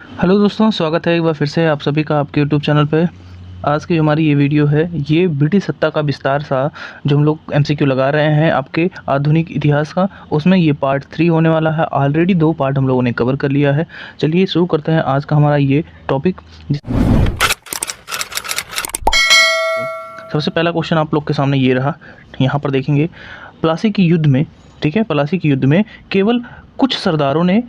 Hello दोस्तों, स्वागत है एक बार फिर से आप सभी का आपके यूट्यूब चैनल पे। आज की जो हमारी ये वीडियो है, ये ब्रिटिश सत्ता का विस्तार सा जो हम लोग एमसीक्यू लगा रहे हैं आपके आधुनिक इतिहास का, उसमें ये पार्ट 3 होने वाला है। ऑलरेडी 2 पार्ट हम लोगों ने कवर कर लिया है। चलिए शुरू करते हैं आज का हमारा ये टॉपिक। सबसे पहला क्वेश्चन आप लोग के सामने ये रहा, यहाँ पर देखेंगे प्लासी के युद्ध में, ठीक है, प्लासी के युद्ध में केवल कुछ सरदारों ने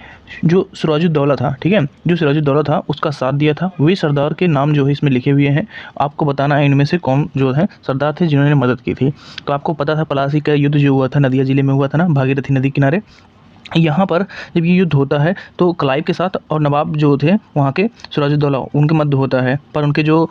जो सिराजुद्दौला था, ठीक है, जो सिराजुद्दौला था उसका साथ दिया था। वे सरदार के नाम जो है इसमें लिखे हुए हैं, आपको बताना है इनमें से कौन जो है सरदार थे जिन्होंने मदद की थी। तो आपको पता था प्लासी का युद्ध जो हुआ था नदिया जिले में हुआ था ना, भागीरथी नदी किनारे। यहाँ पर जब ये युद्ध होता है तो क्लाइव के साथ और नवाब जो थे वहाँ के सिराजुद्दौला उनके मध्य होता है, पर उनके जो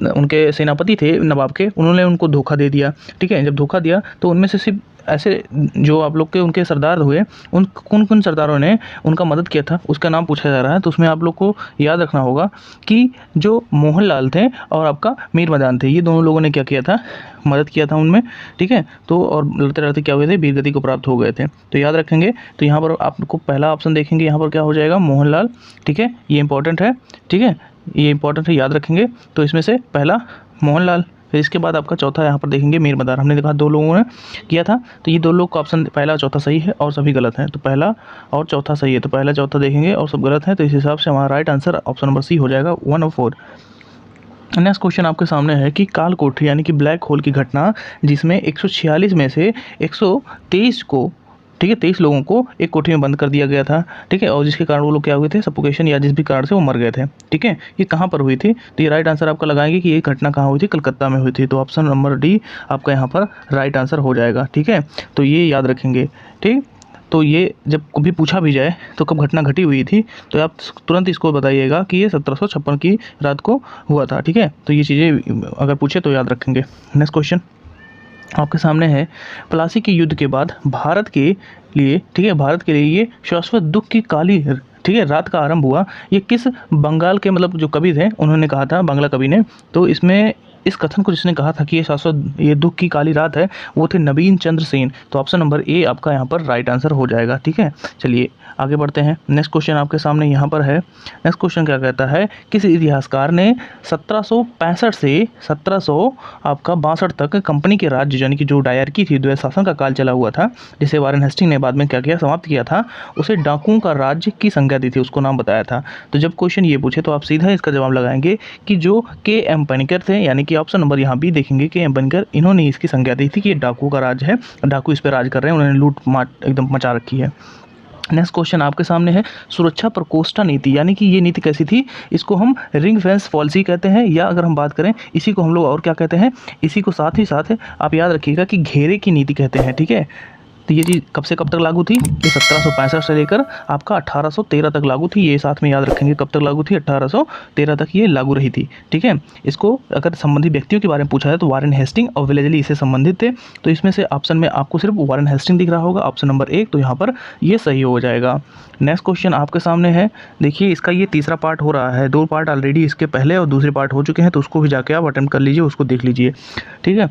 उनके सेनापति थे नवाब के, उन्होंने उनको धोखा दे दिया। ठीक है, जब धोखा दिया तो उनमें से सिर्फ ऐसे जो आप लोग के उनके सरदार हुए, उन कौन कौन सरदारों ने उनका मदद किया था उसका नाम पूछा जा रहा है। तो उसमें आप लोग को याद रखना होगा कि जो मोहनलाल थे और आपका मीर मदान थे, ये दोनों लोगों ने क्या किया था, मदद किया था उनमें। ठीक है, तो और लड़ते लड़ते क्या हुए थे, वीरगति को प्राप्त हो गए थे। तो याद रखेंगे। तो यहाँ पर आपको पहला ऑप्शन देखेंगे, यहाँ पर क्या हो जाएगा, मोहनलाल। ठीक है, ये इंपॉर्टेंट है। ठीक है, ये इंपॉर्टेंट है, याद रखेंगे। तो इसमें से पहला मोहनलाल, फिर इसके बाद आपका चौथा यहाँ पर देखेंगे मीर मदार। हमने देखा 2 लोगों ने किया था, तो ये 2 लोग का ऑप्शन पहला और चौथा सही है और सभी गलत हैं। तो पहला और चौथा सही है, तो पहला चौथा देखेंगे और सब गलत हैं। तो इस हिसाब से हमारा right answer option number C हो जाएगा, 1 और 4। नेक्स्ट क्वेश्चन आपके सामने है कि काल कोठरी यानी कि ब्लैक होल की घटना, जिसमें 146 में से 123 को, ठीक है, 23 लोगों को एक कोठरी में बंद कर दिया गया था। ठीक है, और जिसके कारण वो लोग क्या हुए थे, सफोकेशन या जिस भी कारण से वो मर गए थे। ठीक है, ये कहाँ पर हुई थी, तो ये राइट आंसर आपका लगाएंगे कि ये घटना कहाँ हुई थी, कलकत्ता में हुई थी। तो ऑप्शन नंबर डी आपका यहाँ पर राइट आंसर हो जाएगा। ठीक है, तो ये याद रखेंगे। ठीक, तो ये जब कभी पूछा भी जाए तो कब घटना घटी हुई थी, तो आप तुरंत इसको बताइएगा कि ये 1756 की रात को हुआ था। ठीक है, तो ये चीज़ें अगर पूछे तो याद रखेंगे। नेक्स्ट क्वेश्चन आपके सामने है, प्लासी के युद्ध के बाद भारत के लिए, ठीक है, भारत के लिए ये शाश्वत दुख की काली, ठीक है, रात का आरंभ हुआ। ये किस बंगाल के मतलब जो कवि थे उन्होंने कहा था, बांग्ला कवि ने। तो इसमें इस कथन को जिसने कहा था कि ये शाश्वत, ये दुख की काली रात है, वो थे नवीन चंद्र सेन। तो ऑप्शन नंबर ए आपका यहाँ पर राइट आंसर हो जाएगा। ठीक है, चलिए आगे बढ़ते हैं। नेक्स्ट क्वेश्चन आपके सामने यहाँ पर है। नेक्स्ट क्वेश्चन क्या कहता है, किस इतिहासकार ने 1765 से 1700 आपका 62 तक कंपनी के राज्य यानी कि जो डायरकी थी, द्वैत शासन का काल चला हुआ था, जिसे वारेन हेस्टिंग ने बाद में क्या किया, समाप्त किया था, उसे डाकुओं का राज्य की संज्ञा दी थी, उसको नाम बताया था। तो जब क्वेश्चन ये पूछे तो आप सीधा इसका जवाब लगाएंगे कि जो के एम पनिकर थे, यानी कि ऑप्शन नंबर यहाँ भी देखेंगे के एम पनिकर, इन्होंने इसकी संज्ञा दी थी कि ये डाकुओं का राज है, डाकू इस पर राज कर रहे हैं, उन्होंने लूट मार एकदम मचा रखी है। नेक्स्ट क्वेश्चन आपके सामने है, सुरक्षा प्रकोष्ठा नीति, यानी कि ये नीति कैसी थी, इसको हम रिंग फेंस पॉलिसी कहते हैं, या अगर हम बात करें इसी को हम लोग और क्या कहते हैं, इसी को साथ ही साथ आप याद रखिएगा कि घेरे की नीति कहते हैं। ठीक है, तो ये चीज़ कब से कब तक लागू थी, ये 1765 से लेकर आपका 1813 तक लागू थी। ये साथ में याद रखेंगे कब तक लागू थी, 1813 तक ये लागू रही थी। ठीक है, इसको अगर संबंधित व्यक्तियों के बारे में पूछा है तो वारेन हेस्टिंग और विलेजली इससे संबंधित थे। तो इसमें से ऑप्शन में आपको सिर्फ वारेन हेस्टिंग दिख रहा होगा, ऑप्शन नंबर 1, तो यहाँ पर ये सही हो जाएगा। नेक्स्ट क्वेश्चन आपके सामने है, देखिए इसका ये तीसरा पार्ट हो रहा है, 2 पार्ट ऑलरेडी इसके पहले और दूसरे पार्ट हो चुके हैं, तो उसको भी जाके आप अटेम्प्ट कर लीजिए, उसको देख लीजिए। ठीक है,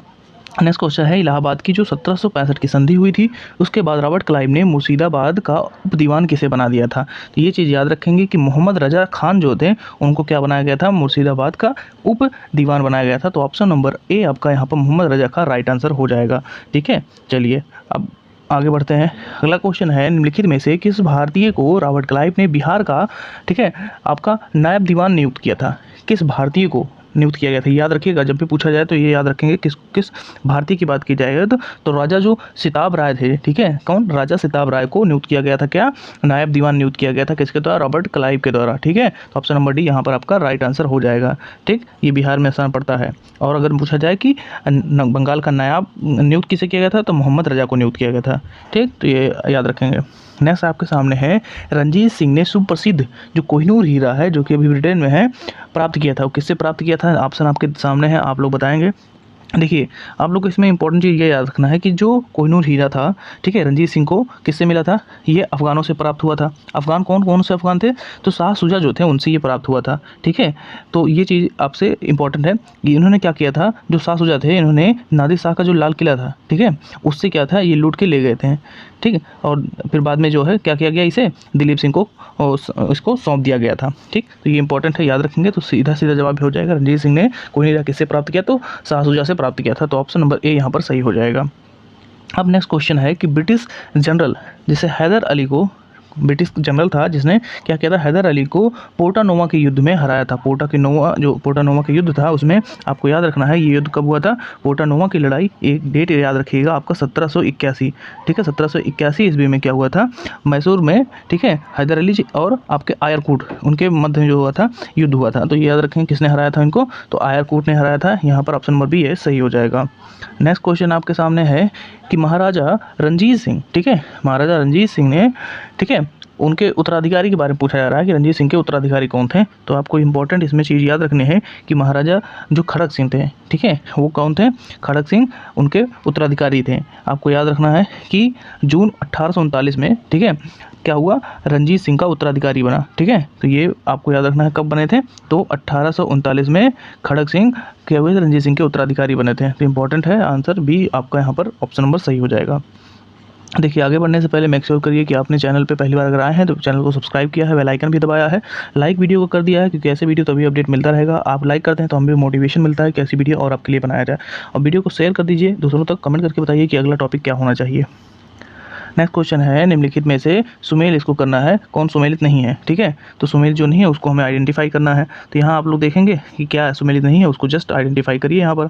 नेक्स्ट क्वेश्चन है, इलाहाबाद की जो 1765 की संधि हुई थी, उसके बाद रॉबर्ट क्लाइव ने मुर्शिदाबाद का उप दीवान किसे बना दिया था। तो ये चीज़ याद रखेंगे कि मोहम्मद रजा खान जो थे उनको क्या बनाया गया था, मुर्शिदाबाद का उप दीवान बनाया गया था। तो ऑप्शन नंबर ए आपका यहाँ पर मोहम्मद रजा का राइट आंसर हो जाएगा। ठीक है, चलिए अब आगे बढ़ते हैं। अगला क्वेश्चन है, निम्नलिखित में से किस भारतीय को रॉबर्ट क्लाइव ने बिहार का, ठीक है, आपका नायब दीवान नियुक्त किया था, किस भारतीय को नियुक्त किया गया था। याद रखिएगा जब भी पूछा जाए तो ये याद रखेंगे किस किस भारतीय की बात की जाएगा। तो राजा जो सिताब राय थे, ठीक है, कौन, राजा सिताब राय को नियुक्त किया गया था, क्या, नायब दीवान नियुक्त किया गया था, किसके द्वारा, रॉबर्ट क्लाइव के द्वारा। ठीक है, तो ऑप्शन नंबर डी यहाँ पर आपका राइट आंसर हो जाएगा। ठीक, ये बिहार में स्थान पड़ता है। और अगर पूछा जाए कि बंगाल का नायब नियुक्त किसे किया गया था, तो मोहम्मद रजा को नियुक्त किया गया था। ठीक, तो ये याद रखेंगे। नेक्स्ट आपके सामने है, रंजीत सिंह ने सुप्रसिद्ध जो कोहिनूर हीरा है, जो कि अभी ब्रिटेन में है, प्राप्त किया था। वो किससे प्राप्त किया था, ऑप्शन आपके सामने है, आप लोग बताएंगे। देखिए, आप लोग को इसमें इंपॉर्टेंट चीज़ ये याद रखना है कि जो कोहिनूर हीरा था, ठीक है, रणजीत सिंह को किससे मिला था? ये अफ़गानों से प्राप्त हुआ था। अफ़गान कौन से अफ़गान थे? तो शाह शुजा जो थे उनसे ये प्राप्त हुआ था, ठीक है। तो ये चीज़ आपसे इंपॉर्टेंट है कि इन्होंने क्या किया था, जो शाह शुजा थे इन्होंने नादिर शाह का जो लाल किला था, ठीक है, उससे क्या था ये लूट के ले गए थे, ठीक है। और फिर बाद में जो है क्या किया गया, इसे दिलीप सिंह को इसको सौंप दिया गया था, ठीक। तो ये इंपॉर्टेंट है, याद रखेंगे तो सीधा जवाब हो जाएगा। रणजीत सिंह ने कोहिनूर हीरा किससे प्राप्त किया? तो शाह शुजा से प्राप्त किया था। तो ऑप्शन नंबर ए यहाँ पर सही हो जाएगा। अब नेक्स्ट क्वेश्चन है कि ब्रिटिश जनरल जैसे हैदर अली को, ब्रिटिश जनरल था जिसने क्या किया था, हैदर अली को पोर्टा नोवा के युद्ध में हराया था। पोर्टा नोवा के युद्ध था उसमें आपको याद रखना है ये युद्ध कब हुआ था। पोर्टा नोवा की लड़ाई, एक डेट याद रखिएगा आपका 1781, ठीक है। 1781 ईस्वी में क्या हुआ था, मैसूर में, ठीक है, हैदर अली जी और आपके आयरकूट उनके मध्य में जो हुआ था युद्ध हुआ था। तो ये याद रखें किसने हराया था इनको, तो आयरकूट ने हराया था। यहाँ पर ऑप्शन नंबर बी है सही हो जाएगा। नेक्स्ट क्वेश्चन आपके सामने है कि महाराजा रणजीत सिंह, ठीक है, महाराजा रणजीत सिंह ने, ठीक है, उनके उत्तराधिकारी के बारे में पूछा जा रहा है कि रणजीत सिंह के उत्तराधिकारी कौन थे। तो आपको इंपॉर्टेंट इसमें चीज़ याद रखनी है कि महाराजा जो खड़क सिंह थे, ठीक है, वो कौन थे, खड़क सिंह उनके उत्तराधिकारी थे। आपको याद रखना है कि जून 1839 में, ठीक है, क्या हुआ, रणजीत सिंह का उत्तराधिकारी बना, ठीक है। तो ये आपको याद रखना है कब बने थे, तो 1839 में खड़क सिंह क्या हुए थे, रणजीत सिंह के उत्तराधिकारी बने थे। तो इंपॉर्टेंट है, आंसर बी आपका यहाँ पर ऑप्शन नंबर सही हो जाएगा। देखिए, आगे बढ़ने से पहले मेक श्योर करिए कि आपने चैनल पे पहली बार अगर आए हैं तो चैनल को सब्सक्राइब किया है, बेल आइकन भी दबाया है, लाइक वीडियो को कर दिया है, क्योंकि ऐसे वीडियो तभी अपडेट मिलता रहेगा। आप लाइक करते हैं तो हमें मोटिवेशन मिलता है कि ऐसी वीडियो और आपके लिए बनाया जाए। और वीडियो को शेयर कर दीजिए दूसरों तक, कमेंट करके बताइए कि अगला टॉपिक क्या होना चाहिए। नेक्स्ट क्वेश्चन है, निम्नलिखित में से सुमेल इसको करना है, कौन सुमेलित नहीं है, ठीक है। तो सुमेलित जो नहीं है उसको हमें आइडेंटिफाई करना है। तो यहाँ आप लोग देखेंगे कि क्या सुमेलित नहीं है, उसको जस्ट आइडेंटिफाई करिए यहाँ पर।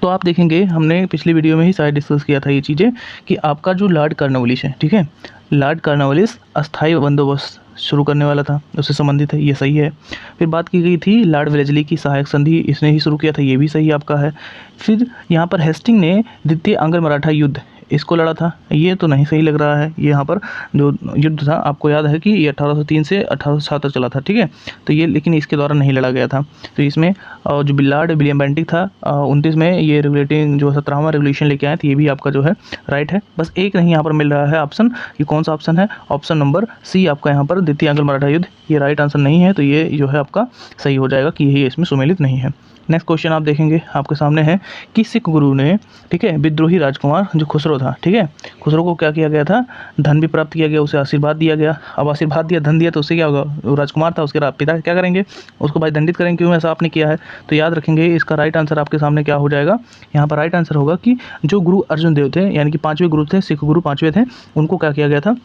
तो आप देखेंगे हमने पिछली वीडियो में ही शायद डिस्कस किया था ये चीज़ें कि आपका जो लॉर्ड कॉर्नवालिस है, ठीक है, लॉर्ड कॉर्नवालिस अस्थायी बंदोबस्त शुरू करने वाला था, उससे संबंधित है, ये सही है। फिर बात की गई थी लॉर्ड वेलेस्ली की सहायक संधि, इसने ही शुरू किया था, ये भी सही आपका है। फिर यहाँ पर हेस्टिंग ने द्वितीय अंग्र मराठा युद्ध इसको लड़ा था, ये तो नहीं सही लग रहा है। ये यहाँ पर जो युद्ध था आपको याद है कि ये 1803 से 1807 चला था, ठीक है। तो ये लेकिन इसके द्वारा नहीं लड़ा गया था। तो इसमें जो लॉर्ड विलियम बेंटिक था 29 में ये रेगुलेटिंग जो 17वां रेगुलेशन लेके आए थे, ये भी आपका जो है राइट है। बस एक नहीं यहाँ पर मिल रहा है ऑप्शन, ये कौन सा ऑप्शन है, ऑप्शन नंबर सी आपका यहाँ पर द्वितीय अंग्र मराठा युद्ध, ये राइट आंसर नहीं है। तो ये जो है आपका सही हो जाएगा कि यही इसमें सुमेलित नहीं है। नेक्स्ट क्वेश्चन आप देखेंगे आपके सामने है कि सिख गुरु ने, ठीक है, विद्रोही राजकुमार जो खुसरो था, ठीक है, खुसरो को क्या किया गया था, धन भी प्राप्त किया गया, उसे आशीर्वाद दिया गया। अब आशीर्वाद दिया, धन दिया, तो उससे क्या होगा, वो राजकुमार था, उसके पिता क्या करेंगे, उसको भाई दंडित करेंगे, क्यों ऐसा आपने किया है। तो याद रखेंगे इसका राइट आंसर आपके सामने क्या हो जाएगा, यहाँ पर राइट आंसर होगा कि जो गुरु अर्जुन देव थे, यानी कि 5वें गुरु थे, सिख गुरु 5वें थे, उनको क्या किया गया था,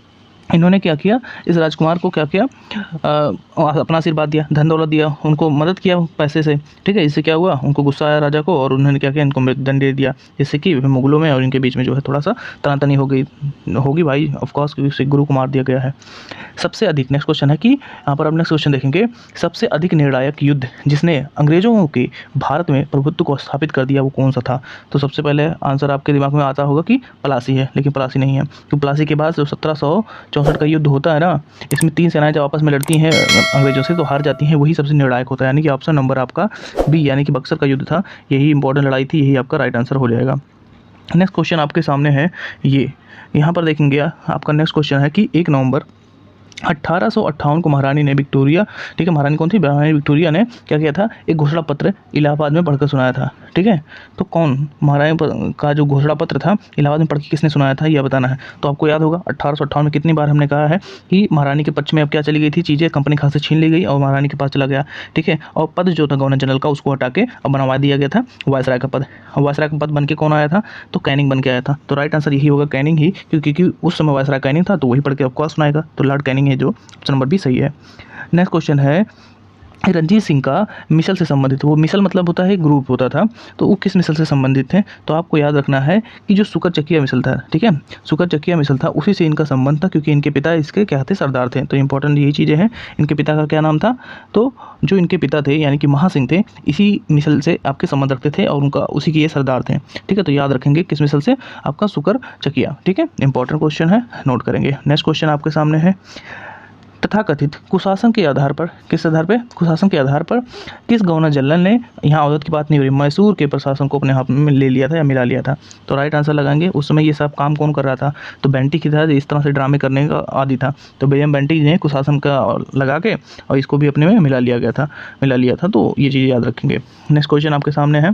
इन्होंने क्या किया, इस राजकुमार को क्या किया, अपना आशीर्वाद दिया, धन दौलत दिया, उनको मदद किया पैसे से, ठीक है। इससे क्या हुआ, उनको गुस्सा आया राजा को और उन्होंने क्या किया, इनको मृत्युदंड दे दिया, जिससे कि मुगलों में और इनके बीच में जो है थोड़ा सा तनातनी होगी भाई, ऑफकोर्स, क्योंकि सिख गुरु को मार दिया गया है। सबसे अधिक, नेक्स्ट क्वेश्चन है कि यहाँ पर आप नेक्स्ट क्वेश्चन देखेंगे, सबसे अधिक निर्णायक युद्ध जिसने अंग्रेजों के भारत में प्रभुत्व को स्थापित कर दिया वो कौन सा था। तो सबसे पहले आंसर आपके दिमाग में आता होगा कि प्लासी है, लेकिन प्लासी नहीं है। तो प्लासी के बाद जो 1764 का युद्ध होता है ना, इसमें 3 सेनाएं जब आपस में लड़ती हैं अंग्रेजों से तो हार जाती हैं, वही सबसे निर्णायक होता है, यानी कि ऑप्शन नंबर आपका बी, यानी कि बक्सर का युद्ध था, यही इंपॉर्टेंट लड़ाई थी, यही आपका राइट आंसर हो जाएगा। नेक्स्ट क्वेश्चन आपके सामने है ये, यहाँ पर देखेंगे आपका नेक्स्ट क्वेश्चन है कि 1 नवंबर 1858 को महारानी ने विक्टोरिया, ठीक है, महारानी कौन थी, महारानी विक्टोरिया ने क्या किया था, एक घोषणा पत्र इलाहाबाद में पढ़कर सुनाया था, ठीक है। तो कौन, महारानी का जो घोषणा पत्र था इलाहाबाद में पढ़ के किसने सुनाया था, यह बताना है। तो आपको याद होगा 1858 में कितनी बार हमने कहा है कि महारानी के पक्ष में अब क्या चली गई थी, चीज़ें कंपनी खास से छीन ली गई और महारानी के पास चला गया, ठीक है। और पद जो था गवर्नर जनरल का उसको हटा के अब बनवा दिया गया था वायसराय का पद। वायसराय का पद बन के कौन आया था, तो कैनिंग बन के आया था। तो राइट आंसर यही होगा कैनिंग ही, क्योंकि उस समय वायसराय कैनिंग था, तो वही पढ़ के आपको सुनाएगा। तो लॉर्ड कैनिंग है जो ऑप्शन नंबर भी सही है। नेक्स्ट क्वेश्चन है रणजीत सिंह का मिसल से संबंधित, वो मिसल मतलब होता है ग्रुप होता था, तो वो किस मिसल से संबंधित थे। तो आपको याद रखना है कि जो सुकर चकिया मिसल था, ठीक है, सुकर चकिया मिसल था, उसी से इनका संबंध था, क्योंकि इनके पिता इसके क्या थे, सरदार थे। तो इंपॉर्टेंट यही चीज़ें हैं, इनके पिता का क्या नाम था, तो जो इनके पिता थे यानी कि महासिंह थे, इसी मिसल से आपके संबंध रखते थे और उनका उसी के ये सरदार थे, ठीक है। तो याद रखेंगे किस मिसल से, आपका सुकर चकिया, ठीक है, इंपॉर्टेंट क्वेश्चन है, नोट करेंगे। नेक्स्ट क्वेश्चन आपके सामने है तथाकथित कुशासन के आधार पर, किस आधार पर, कुशासन के आधार पर किस गवर्नर जनरल ने, यहाँ अवधूत की बात नहीं हो रही, मैसूर के प्रशासन को अपने हाथ में ले लिया था या मिला लिया था? तो राइट आंसर लगाएंगे। उस समय ये सब काम कौन कर रहा था? तो बेंटिक की तरह इस तरह से ड्रामे करने का आदी था, तो विलियम बेंटिक ने कुशासन का लगा के और इसको भी अपने में मिला लिया था। तो ये चीज़ याद रखेंगे। नेक्स्ट क्वेश्चन आपके सामने है,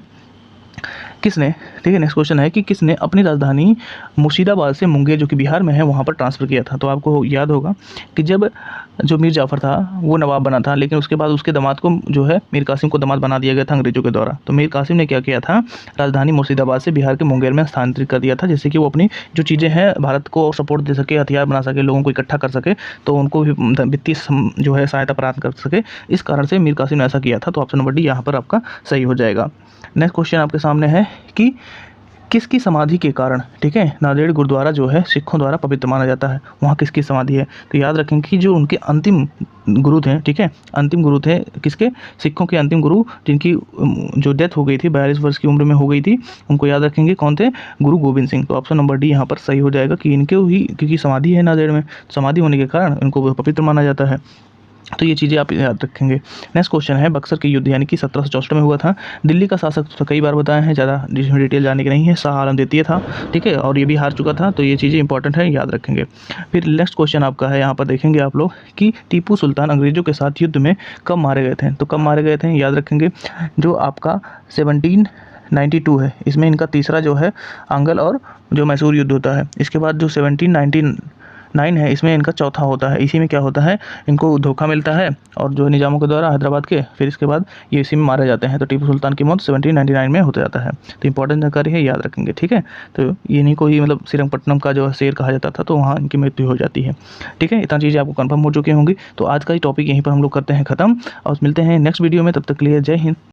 किसने, ठीक है, नेक्स्ट क्वेश्चन है कि किसने अपनी राजधानी मुर्शिदाबाद से मुंगेर जो कि बिहार में है वहाँ पर ट्रांसफ़र किया था? तो आपको याद होगा कि जब जो मीर जाफ़र था वो नवाब बना था, लेकिन उसके बाद उसके दामाद को जो है मीर कासिम को दामाद बना दिया गया था अंग्रेजों के द्वारा। तो मीर कासिम ने क्या किया था, राजधानी मुर्शिदाबाद से बिहार के मुंगेर में स्थानांतरित कर दिया था, जिससे कि वो अपनी जो चीज़ें हैं भारत को सपोर्ट दे सके, हथियार बना सके, लोगों को इकट्ठा कर सके, तो उनको भी वित्तीय जो है सहायता प्रदान कर सके। इस कारण से मीर कासिम ने ऐसा किया था। तो ऑप्शन नंबर डी यहाँ पर आपका सही हो जाएगा। नेक्स्ट क्वेश्चन आपके सामने है कि किसकी समाधि के कारण, ठीक है, नांदेड़ गुरुद्वारा जो है सिखों द्वारा पवित्र माना जाता है? वहाँ किसकी समाधि है? तो याद रखें कि जो उनके अंतिम गुरु थे, ठीक है, अंतिम गुरु थे किसके? सिखों के अंतिम गुरु, जिनकी जो डेथ हो गई थी 42 वर्ष की उम्र में हो गई थी, उनको याद रखेंगे कौन थे? गुरु गोविंद सिंह। तो ऑप्शन नंबर डी यहाँ पर सही हो जाएगा कि इनके ही, क्योंकि समाधि है नांदेड़ में, समाधि होने के कारण इनको पवित्र माना जाता है। तो ये चीज़ें आप याद रखेंगे। नेक्स्ट क्वेश्चन है, बक्सर के युद्ध यानी कि 1764 में हुआ था। दिल्ली का शासक तो कई बार बताया है, ज़्यादा डिटेल जाने की नहीं है, शाह आलम द्वितीय था, ठीक है, और ये भी हार चुका था। तो ये चीज़ें इंपॉर्टेंट है, याद रखेंगे। फिर नेक्स्ट क्वेश्चन आपका है, यहाँ पर देखेंगे आप लोग कि टीपू सुल्तान अंग्रेजों के साथ युद्ध में कब मारे गए थे? तो कब मारे गए थे याद रखेंगे। जो आपका 1792 है, इसमें इनका तीसरा जो है आंगल और जो मैसूर युद्ध होता है। इसके बाद जो 1799 है, इसमें इनका चौथा होता है। इसी में क्या होता है, इनको धोखा मिलता है और जो निजामों के द्वारा हैदराबाद के, फिर इसके बाद ये इसी में मारे जाते हैं। तो टीपू सुल्तान की मौत 1799 में होता जाता है। तो इंपॉर्टेंट जानकारी है, याद रखेंगे, ठीक है। तो ये नहीं कोई मतलब श्रीरंगपट्टनम का जो शेर कहा जाता था, तो वहाँ इनकी मृत्यु हो जाती है, ठीक है। इतना चीज़ें आपको कंफर्म हो चुकी होंगी। तो आज का ये टॉपिक यहीं पर हम लोग करते हैं ख़त्म और मिलते हैं नेक्स्ट वीडियो में। तब तक के लिए जय हिंद।